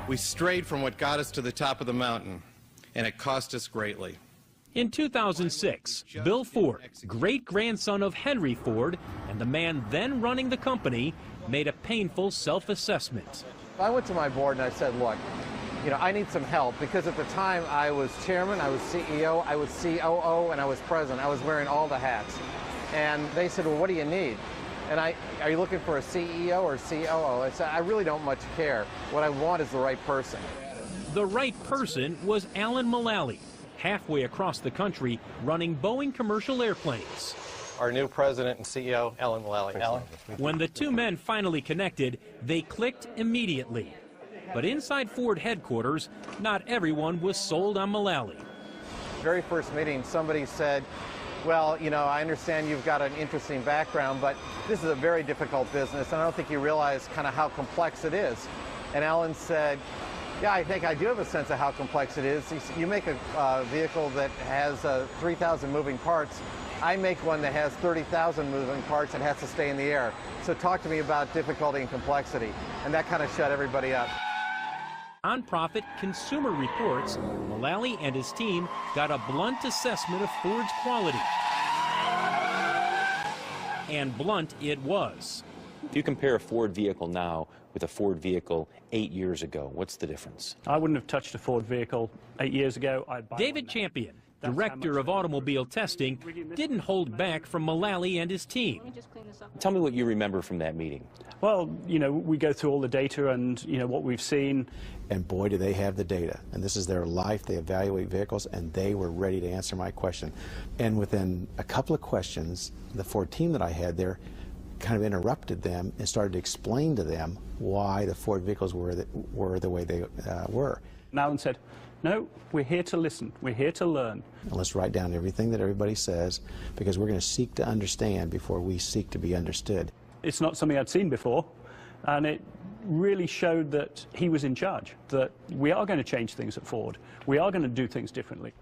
We strayed from what got us to the top of the mountain, and it cost us greatly. In 2006, Bill Ford, great-grandson of Henry Ford and the man then running the company, made a painful self-assessment. I went to my board and I said, look, I need some help, because at the time I was chairman, I was CEO, I was COO, and I was president. I was wearing all the hats. And they said, well, what do you need? And are you looking for a CEO or COO? I said, I really don't much care. What I want is the right person. The right person was Alan Mulally, halfway across the country running Boeing commercial airplanes. Our new president and CEO, Alan Mulally. Alan? When the two men finally connected, they clicked immediately. But inside Ford headquarters, not everyone was sold on Mulally. Very first meeting, somebody said, well, I understand you've got an interesting background, but this is a very difficult business, and I don't think you realize kind of how complex it is. And Alan said, yeah, I think I do have a sense of how complex it is. You make a vehicle that has 3,000 moving parts. I make one that has 30,000 moving parts and has to stay in the air. So talk to me about difficulty and complexity. And that kind of shut everybody up. On Profit Consumer Reports, Mulally and his team got a blunt assessment of Ford's quality. And blunt it was. If you compare a Ford vehicle now with a Ford vehicle 8 years ago, what's the difference? I wouldn't have touched a Ford vehicle 8 years ago. David Champion, director of automobile testing, didn't hold back from Mulally and his team. Tell me what you remember from that meeting. Well, we go through all the data and, what we've seen. And boy, do they have the data. And this is their life. They evaluate vehicles, and they were ready to answer my question. And within a couple of questions, the Ford team that I had there kind of interrupted them and started to explain to them why the Ford vehicles were the way they were. And Alan said, no, we're here to listen. We're here to learn. And let's write down everything that everybody says, because we're going to seek to understand before we seek to be understood. It's not something I'd seen before, and it really showed that he was in charge, that we are going to change things at Ford. We are going to do things differently.